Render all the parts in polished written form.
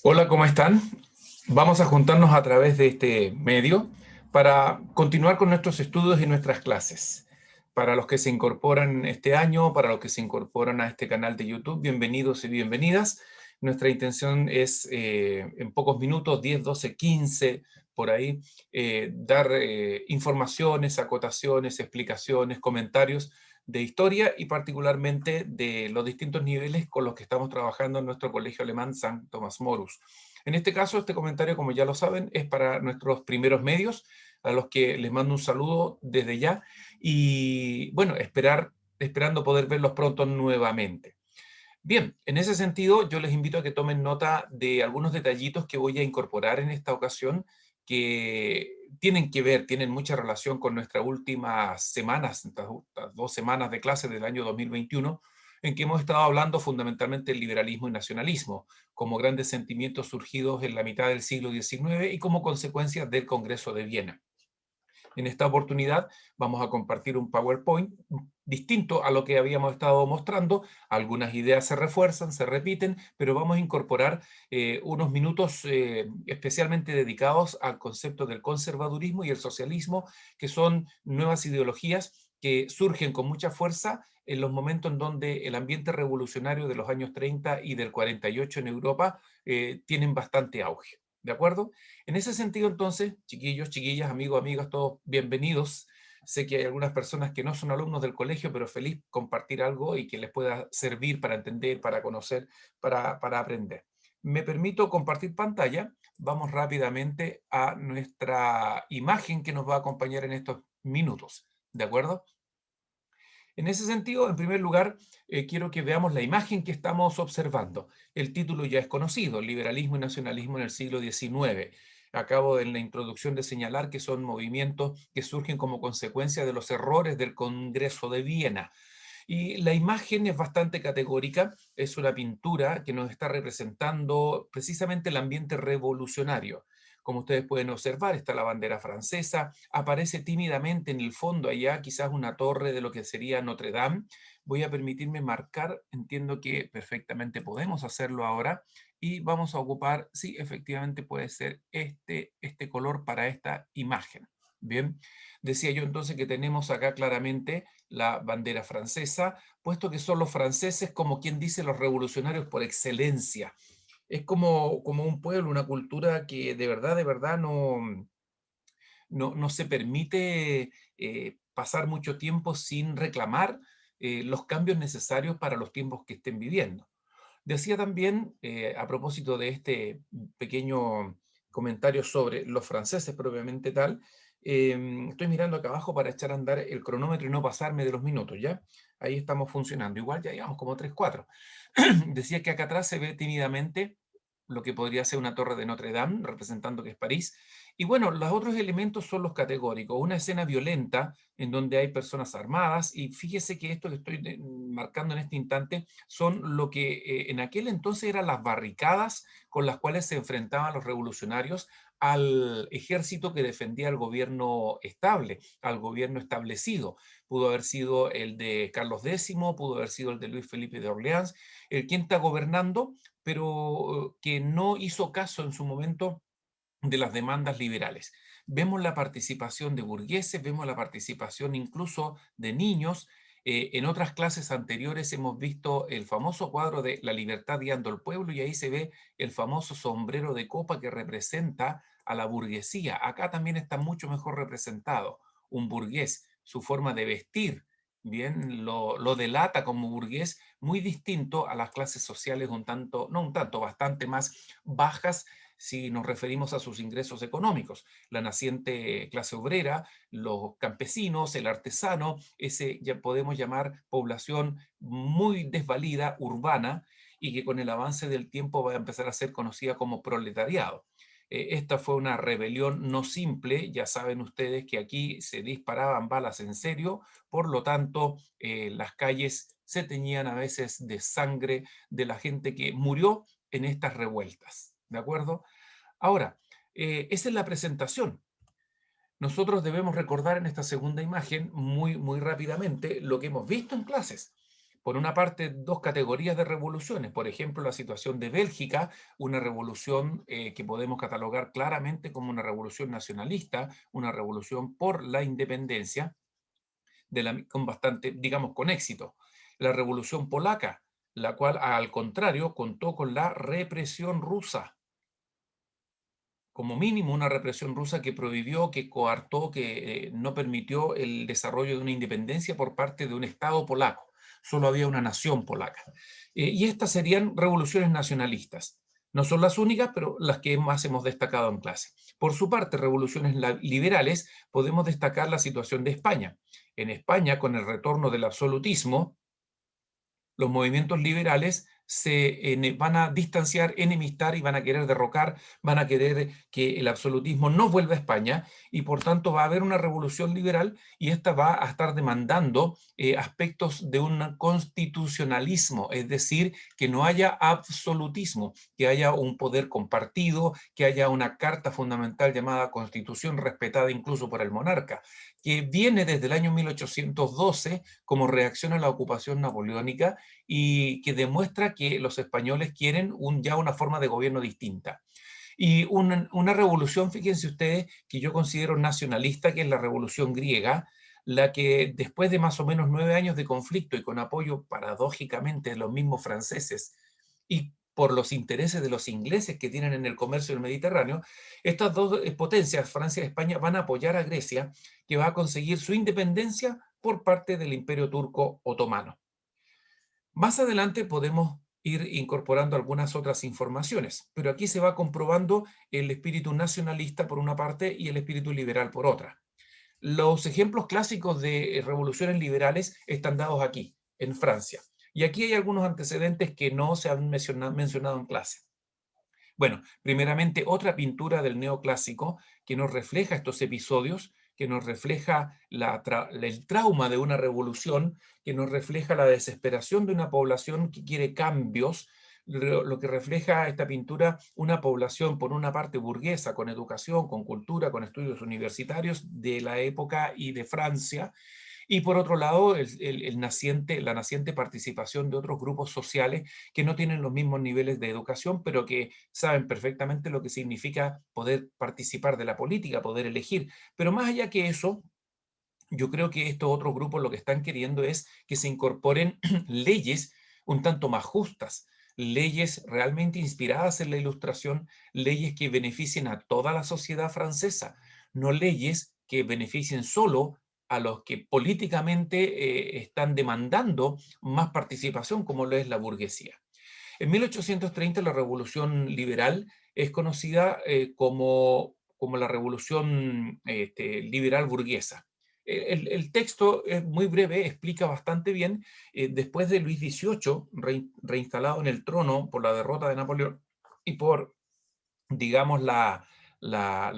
Hola, ¿cómo están? Vamos a juntarnos a través de este medio para continuar con nuestros estudios y nuestras clases. Para los que se incorporan este año, para los que se incorporan a este canal de YouTube, bienvenidos y bienvenidas. Nuestra intención es en pocos minutos, 10, 12, 15, por ahí, dar informaciones, acotaciones, explicaciones, comentarios de historia y particularmente de los distintos niveles con los que estamos trabajando en nuestro colegio alemán San Tomás Morus. En este caso, este comentario, como ya lo saben, es para nuestros primeros medios, a los que les mando un saludo desde ya y bueno, esperando poder verlos pronto nuevamente. Bien, en ese sentido, yo les invito a que tomen nota de algunos detallitos que voy a incorporar en esta ocasión, que tienen que ver, tienen mucha relación con nuestras últimas semanas, estas 2 semanas de clase del año 2021, en que hemos estado hablando fundamentalmente del liberalismo y nacionalismo, como grandes sentimientos surgidos en la mitad del siglo XIX y como consecuencia del Congreso de Viena. En esta oportunidad vamos a compartir un PowerPoint distinto a lo que habíamos estado mostrando. Algunas ideas se refuerzan, se repiten, pero vamos a incorporar unos minutos especialmente dedicados al concepto del conservadurismo y el socialismo, que son nuevas ideologías que surgen con mucha fuerza en los momentos en donde el ambiente revolucionario de los años 30 y del 48 en Europa tienen bastante auge. ¿De acuerdo? En ese sentido, entonces, chiquillos, chiquillas, amigos, amigas, todos bienvenidos. Sé que hay algunas personas que no son alumnos del colegio, pero feliz compartir algo y que les pueda servir para entender, para conocer, para aprender. Me permito compartir pantalla. Vamos rápidamente a nuestra imagen que nos va a acompañar en estos minutos. ¿De acuerdo? En ese sentido, en primer lugar, quiero que veamos la imagen que estamos observando. El título ya es conocido, Liberalismo y Nacionalismo en el siglo XIX. Acabo en la introducción de señalar que son movimientos que surgen como consecuencia de los errores del Congreso de Viena. Y la imagen es bastante categórica, es una pintura que nos está representando precisamente el ambiente revolucionario. Como ustedes pueden observar, está la bandera francesa, aparece tímidamente en el fondo allá quizás una torre de lo que sería Notre Dame. Voy a permitirme marcar, entiendo que perfectamente podemos hacerlo ahora, y vamos a ocupar, sí, efectivamente puede ser este color para esta imagen. Bien, decía yo entonces que tenemos acá claramente la bandera francesa, puesto que son los franceses, como quien dice, los revolucionarios por excelencia. Es como un pueblo, una cultura que de verdad no se permite pasar mucho tiempo sin reclamar los cambios necesarios para los tiempos que estén viviendo. Decía también, a propósito de este pequeño comentario sobre los franceses propiamente tal, estoy mirando acá abajo para echar a andar el cronómetro y no pasarme de los minutos, ¿ya? Ahí estamos funcionando. Igual ya llevamos como 3, 4. Decía que acá atrás se ve tímidamente lo que podría ser una torre de Notre Dame, representando que es París. Y bueno, los otros elementos son los categóricos. Una escena violenta en donde hay personas armadas, y fíjese que esto que estoy marcando en este instante son lo que en aquel entonces eran las barricadas con las cuales se enfrentaban los revolucionarios al ejército que defendía al gobierno estable, al gobierno establecido. Pudo haber sido el de Carlos X, pudo haber sido el de Luis Felipe de Orleans, el quien está gobernando, pero que no hizo caso en su momento de las demandas liberales. Vemos la participación de burgueses, vemos la participación incluso de niños. En otras clases anteriores hemos visto el famoso cuadro de La libertad guiando al pueblo, y ahí se ve el famoso sombrero de copa que representa a la burguesía. Acá también está mucho mejor representado un burgués, su forma de vestir, bien, lo delata como burgués, muy distinto a las clases sociales un tanto, no un tanto, bastante más bajas si nos referimos a sus ingresos económicos. La naciente clase obrera, los campesinos, el artesano, ese ya podemos llamar población muy desvalida, urbana, y que con el avance del tiempo va a empezar a ser conocida como proletariado. Esta fue una rebelión no simple, ya saben ustedes que aquí se disparaban balas en serio, por lo tanto las calles se teñían a veces de sangre de la gente que murió en estas revueltas, ¿de acuerdo? Ahora, esa es la presentación. Nosotros debemos recordar en esta segunda imagen muy rápidamente lo que hemos visto en clases. por una parte, dos categorías de revoluciones. Por ejemplo, la situación de Bélgica, una revolución que podemos catalogar claramente como una revolución nacionalista, una revolución por la independencia, con bastante, digamos, con éxito. La revolución polaca, la cual, al contrario, contó con la represión rusa. Como mínimo una represión rusa que prohibió, que coartó, que no permitió el desarrollo de una independencia por parte de un Estado polaco. Solo había una nación polaca. Y estas serían revoluciones nacionalistas. No son las únicas, pero las que más hemos destacado en clase. Por su parte, revoluciones liberales, podemos destacar la situación de España. En España, con el retorno del absolutismo, los movimientos liberales van a distanciar, enemistar y van a querer derrocar, van a querer que el absolutismo no vuelva a España y por tanto va a haber una revolución liberal y esta va a estar demandando aspectos de un constitucionalismo, es decir, que no haya absolutismo, que haya un poder compartido, que haya una carta fundamental llamada Constitución respetada incluso por el monarca, que viene desde el año 1812 como reacción a la ocupación napoleónica y que demuestra que los españoles quieren ya una forma de gobierno distinta. Y una revolución, fíjense ustedes, que yo considero nacionalista, que es la revolución griega, la que después de más o menos 9 años de conflicto y con apoyo paradójicamente de los mismos franceses y por los intereses de los ingleses que tienen en el comercio del Mediterráneo, estas dos potencias, Francia y España, van a apoyar a Grecia, que va a conseguir su independencia por parte del Imperio Turco Otomano. Más adelante podemos ir incorporando algunas otras informaciones, pero aquí se va comprobando el espíritu nacionalista por una parte y el espíritu liberal por otra. Los ejemplos clásicos de revoluciones liberales están dados aquí, en Francia. Y aquí hay algunos antecedentes que no se han mencionado en clase. Bueno, primeramente otra pintura del neoclásico que nos refleja estos episodios, que nos refleja el trauma de una revolución, que nos refleja la desesperación de una población que quiere cambios, lo que refleja esta pintura, una población por una parte burguesa, con educación, con cultura, con estudios universitarios de la época y de Francia, y por otro lado, la naciente participación de otros grupos sociales que no tienen los mismos niveles de educación, pero que saben perfectamente lo que significa poder participar de la política, poder elegir. Pero más allá que eso, yo creo que estos otros grupos lo que están queriendo es que se incorporen leyes un tanto más justas, leyes realmente inspiradas en la Ilustración, leyes que beneficien a toda la sociedad francesa, no leyes que beneficien solo a los que políticamente están demandando más participación, como lo es la burguesía. En 1830 la revolución liberal es conocida como la revolución liberal burguesa. El texto es muy breve, explica bastante bien. Después de Luis XVIII, reinstalado en el trono por la derrota de Napoleón y por, digamos, la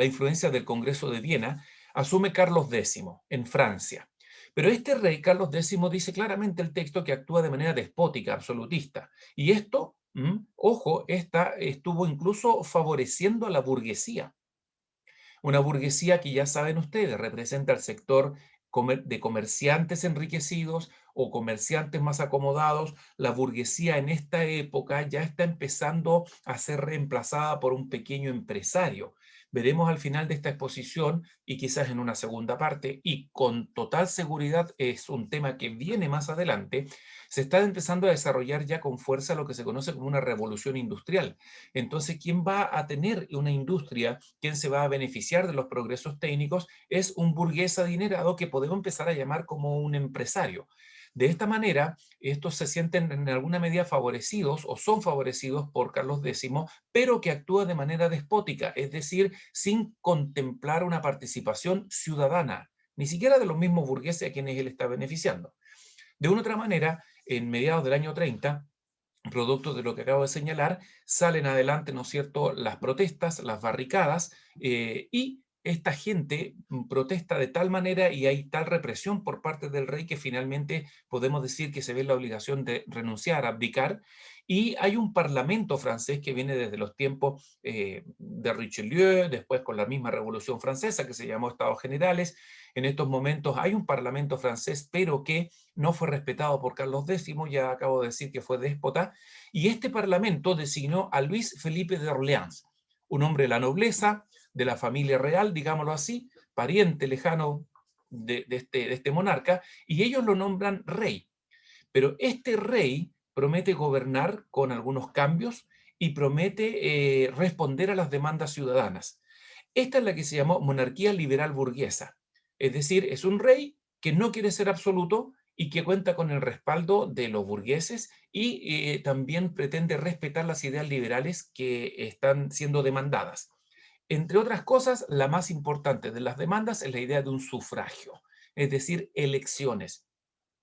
influencia del Congreso de Viena, asume Carlos X en Francia. Pero este rey, Carlos X, dice claramente el texto que actúa de manera despótica, absolutista. Y esto, ojo, estuvo incluso favoreciendo a la burguesía. Una burguesía que ya saben ustedes, representa el sector de comerciantes enriquecidos o comerciantes más acomodados. La burguesía en esta época ya está empezando a ser reemplazada por un pequeño empresario. Veremos al final de esta exposición y quizás en una segunda parte, y con total seguridad es un tema que viene más adelante, se está empezando a desarrollar ya con fuerza lo que se conoce como una revolución industrial. Entonces, ¿quién va a tener una industria? ¿Quién se va a beneficiar de los progresos técnicos? Es un burgués adinerado que podemos empezar a llamar como un empresario. De esta manera, estos se sienten en alguna medida favorecidos o son favorecidos por Carlos X, pero que actúa de manera despótica, es decir, sin contemplar una participación ciudadana, ni siquiera de los mismos burgueses a quienes él está beneficiando. De una otra manera, en mediados del año 30, producto de lo que acabo de señalar, salen adelante, ¿no es cierto?, las protestas, las barricadas, y esta gente protesta de tal manera y hay tal represión por parte del rey que finalmente podemos decir que se ve la obligación de renunciar, abdicar, y hay un parlamento francés que viene desde los tiempos de Richelieu, después con la misma Revolución Francesa que se llamó Estados Generales. En estos momentos hay un parlamento francés, pero que no fue respetado por Carlos X, ya acabo de decir que fue déspota, y este parlamento designó a Luis Felipe de Orleans, un hombre de la nobleza, de la familia real, digámoslo así, pariente lejano de este monarca, y ellos lo nombran rey. Pero este rey promete gobernar con algunos cambios y promete responder a las demandas ciudadanas. Esta es la que se llamó monarquía liberal burguesa. Es decir, es un rey que no quiere ser absoluto y que cuenta con el respaldo de los burgueses y también pretende respetar las ideas liberales que están siendo demandadas. Entre otras cosas, la más importante de las demandas es la idea de un sufragio, es decir, elecciones,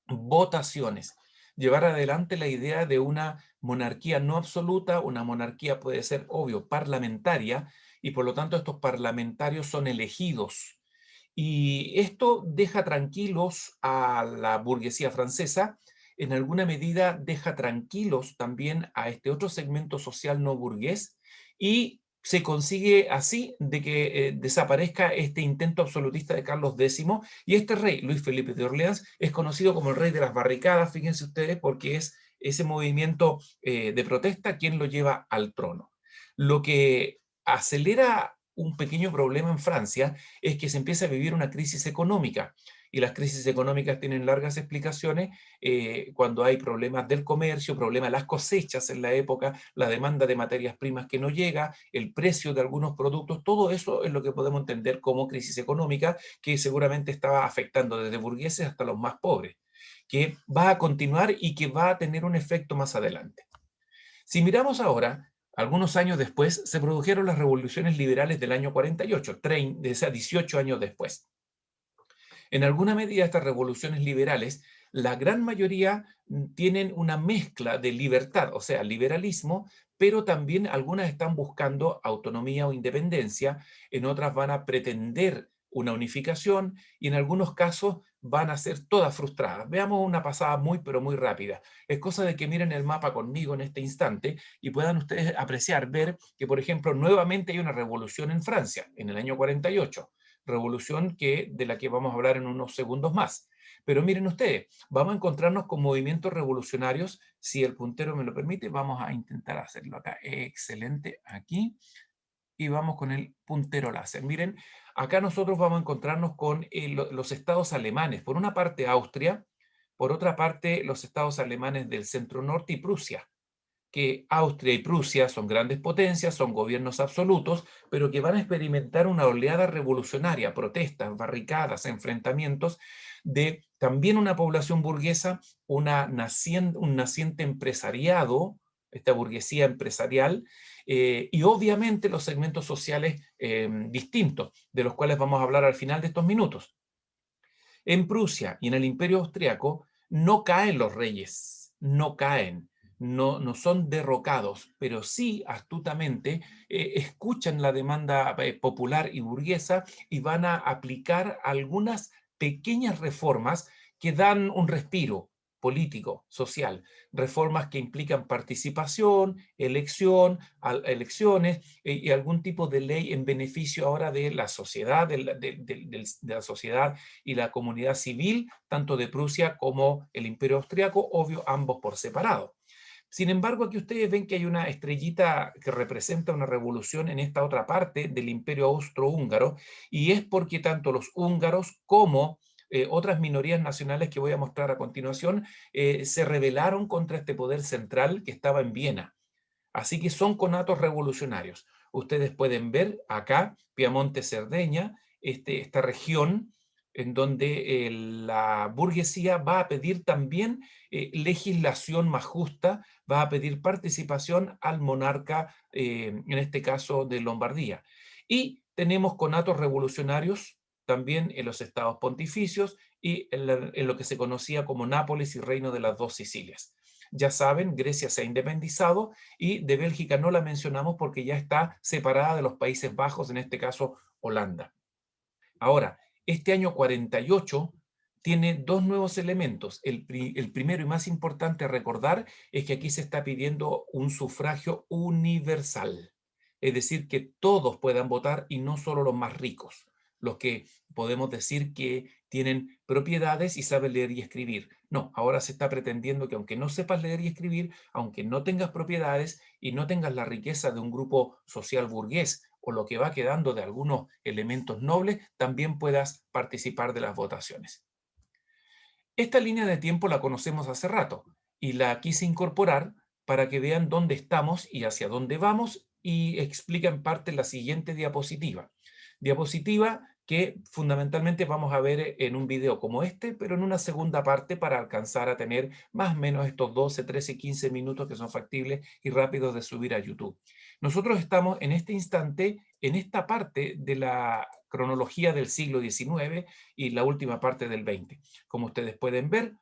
votaciones. Llevar adelante la idea de una monarquía no absoluta, una monarquía puede ser, obvio, parlamentaria, y por lo tanto estos parlamentarios son elegidos. Y esto deja tranquilos a la burguesía francesa, en alguna medida deja tranquilos también a este otro segmento social no burgués, y se consigue así de que desaparezca este intento absolutista de Carlos X, y este rey, Luis Felipe de Orleans, es conocido como el rey de las barricadas, fíjense ustedes, porque es ese movimiento de protesta quien lo lleva al trono. Lo que acelera un pequeño problema en Francia es que se empieza a vivir una crisis económica, y las crisis económicas tienen largas explicaciones cuando hay problemas del comercio, problemas de las cosechas en la época, la demanda de materias primas que no llega, el precio de algunos productos, todo eso es lo que podemos entender como crisis económica, que seguramente estaba afectando desde burgueses hasta los más pobres, que va a continuar y que va a tener un efecto más adelante. Si miramos ahora, algunos años después, se produjeron las revoluciones liberales del año 48, 18 años después. En alguna medida, estas revoluciones liberales, la gran mayoría tienen una mezcla de libertad, o sea, liberalismo, pero también algunas están buscando autonomía o independencia, en otras van a pretender una unificación y en algunos casos van a ser todas frustradas. Veamos una pasada muy, pero muy rápida. Es cosa de que miren el mapa conmigo en este instante y puedan ustedes apreciar, ver que, por ejemplo, nuevamente hay una revolución en Francia, en el año 48. Revolución de la que vamos a hablar en unos segundos más. Pero miren ustedes, vamos a encontrarnos con movimientos revolucionarios, si el puntero me lo permite, vamos a intentar hacerlo acá. Excelente, aquí. Y vamos con el puntero láser. Miren, acá nosotros vamos a encontrarnos con los estados alemanes. Por una parte Austria, por otra parte los estados alemanes del centro norte y Prusia, que Austria y Prusia son grandes potencias, son gobiernos absolutos, pero que van a experimentar una oleada revolucionaria, protestas, barricadas, enfrentamientos de también una población burguesa, un naciente empresariado, esta burguesía empresarial, y obviamente los segmentos sociales distintos, de los cuales vamos a hablar al final de estos minutos. En Prusia y en el Imperio Austriaco no caen los reyes, no caen, no son derrocados, pero sí astutamente escuchan la demanda popular y burguesa y van a aplicar algunas pequeñas reformas que dan un respiro político, social, reformas que implican participación, elecciones y algún tipo de ley en beneficio ahora de la sociedad, de la sociedad y la comunidad civil, tanto de Prusia como el Imperio Austriaco, obvio, ambos por separado. Sin embargo, aquí ustedes ven que hay una estrellita que representa una revolución en esta otra parte del Imperio Austrohúngaro, y es porque tanto los húngaros como otras minorías nacionales que voy a mostrar a continuación se rebelaron contra este poder central que estaba en Viena. Así que son conatos revolucionarios. Ustedes pueden ver acá Piamonte-Cerdeña, esta región en donde la burguesía va a pedir también legislación más justa, va a pedir participación al monarca, en este caso de Lombardía. Y tenemos conatos revolucionarios también en los estados pontificios y en lo que se conocía como Nápoles y Reino de las Dos Sicilias. Ya saben, Grecia se ha independizado y de Bélgica no la mencionamos porque ya está separada de los Países Bajos, en este caso Holanda. Ahora, este año 48 tiene dos nuevos elementos. El primero y más importante a recordar es que aquí se está pidiendo un sufragio universal. Es decir, que todos puedan votar y no solo los más ricos, los que podemos decir que tienen propiedades y saben leer y escribir. No, ahora se está pretendiendo que aunque no sepas leer y escribir, aunque no tengas propiedades y no tengas la riqueza de un grupo social burgués o lo que va quedando de algunos elementos nobles, también puedas participar de las votaciones. Esta línea de tiempo la conocemos hace rato y la quise incorporar para que vean dónde estamos y hacia dónde vamos, y explica en parte la siguiente diapositiva. Diapositiva que fundamentalmente vamos a ver en un video como este, pero en una segunda parte para alcanzar a tener más o menos estos 12, 13, 15 minutos que son factibles y rápidos de subir a YouTube. Nosotros estamos en este instante en esta parte de la cronología del siglo XIX y la última parte del XX. Como ustedes pueden ver,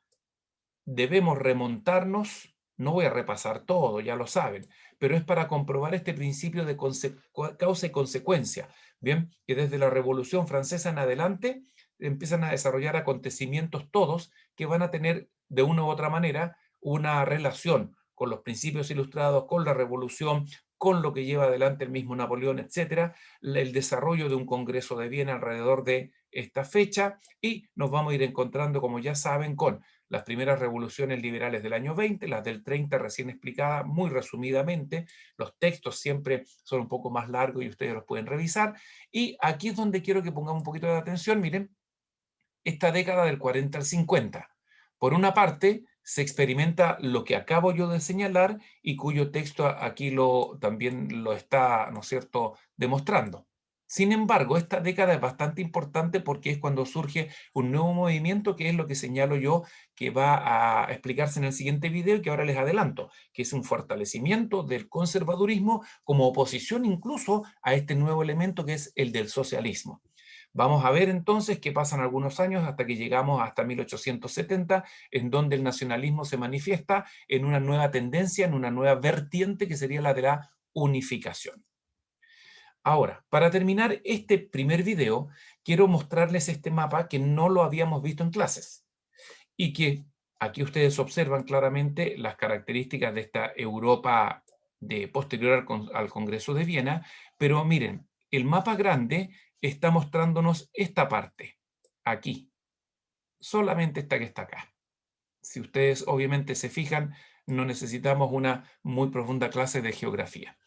debemos remontarnos, no voy a repasar todo, ya lo saben, pero es para comprobar este principio de causa y consecuencia. Bien, que desde la Revolución Francesa en adelante empiezan a desarrollar acontecimientos todos que van a tener de una u otra manera una relación con los principios ilustrados, con la Revolución, con lo que lleva adelante el mismo Napoleón, etcétera, el desarrollo de un Congreso de Viena alrededor de esta fecha, y nos vamos a ir encontrando, como ya saben, con las primeras revoluciones liberales del año 20, las del 30 recién explicadas muy resumidamente. Los textos siempre son un poco más largos y ustedes los pueden revisar. Y aquí es donde quiero que pongamos un poquito de atención. Miren, esta década del 40 al 50. Por una parte, se experimenta lo que acabo yo de señalar y cuyo texto aquí también lo está, ¿no es cierto?, demostrando. Sin embargo, esta década es bastante importante porque es cuando surge un nuevo movimiento, que es lo que señalo yo, que va a explicarse en el siguiente video y que ahora les adelanto, que es un fortalecimiento del conservadurismo como oposición incluso a este nuevo elemento que es el del socialismo. Vamos a ver entonces qué pasan algunos años hasta que llegamos hasta 1870, en donde el nacionalismo se manifiesta en una nueva tendencia, en una nueva vertiente que sería la de la unificación. Ahora, para terminar este primer video, quiero mostrarles este mapa que no lo habíamos visto en clases y que aquí ustedes observan claramente las características de esta Europa de posterior al Congreso de Viena, pero miren, el mapa grande está mostrándonos esta parte, aquí, solamente esta que está acá. Si ustedes obviamente se fijan, no necesitamos una muy profunda clase de geografía.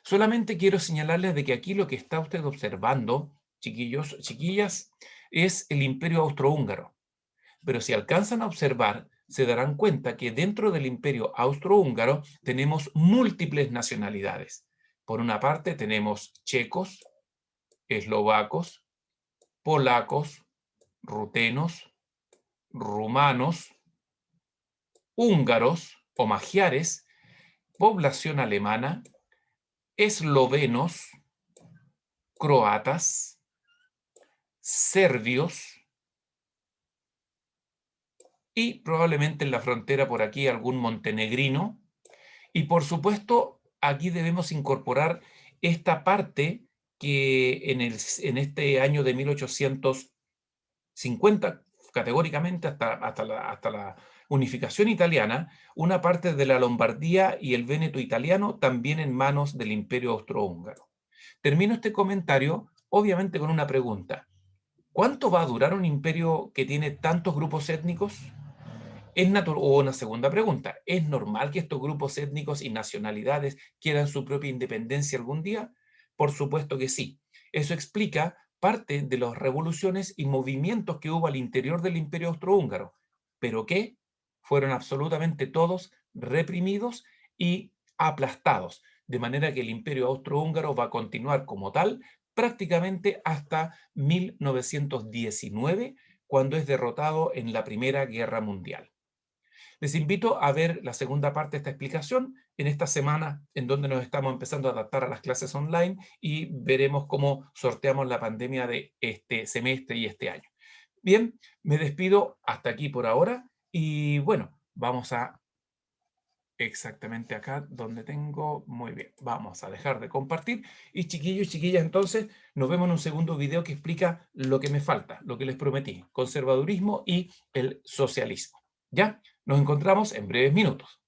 Solamente quiero señalarles de que aquí lo que está usted observando, chiquillos, chiquillas, es el Imperio Austrohúngaro. Pero si alcanzan a observar, se darán cuenta que dentro del Imperio Austrohúngaro tenemos múltiples nacionalidades. Por una parte tenemos checos, eslovacos, polacos, rutenos, rumanos, húngaros o magiares, población alemana, eslovenos, croatas, serbios y probablemente en la frontera por aquí algún montenegrino. Y por supuesto, aquí debemos incorporar esta parte que en este año de 1850, categóricamente hasta la unificación italiana, una parte de la Lombardía y el Véneto italiano también en manos del Imperio Austrohúngaro. Termino este comentario, obviamente, con una pregunta. ¿Cuánto va a durar un imperio que tiene tantos grupos étnicos? O una segunda pregunta, ¿es normal que estos grupos étnicos y nacionalidades quieran su propia independencia algún día? Por supuesto que sí. Eso explica parte de las revoluciones y movimientos que hubo al interior del Imperio Austrohúngaro, pero que fueron absolutamente todos reprimidos y aplastados, de manera que el Imperio Austrohúngaro va a continuar como tal prácticamente hasta 1919, cuando es derrotado en la Primera Guerra Mundial. Les invito a ver la segunda parte de esta explicación en esta semana en donde nos estamos empezando a adaptar a las clases online y veremos cómo sorteamos la pandemia de este semestre y este año. Bien, me despido hasta aquí por ahora y bueno, vamos a exactamente acá donde tengo. Muy bien, vamos a dejar de compartir. Y chiquillos y chiquillas, entonces, nos vemos en un segundo video que explica lo que me falta, lo que les prometí, conservadurismo y el socialismo. ¿Ya? Nos encontramos en breves minutos.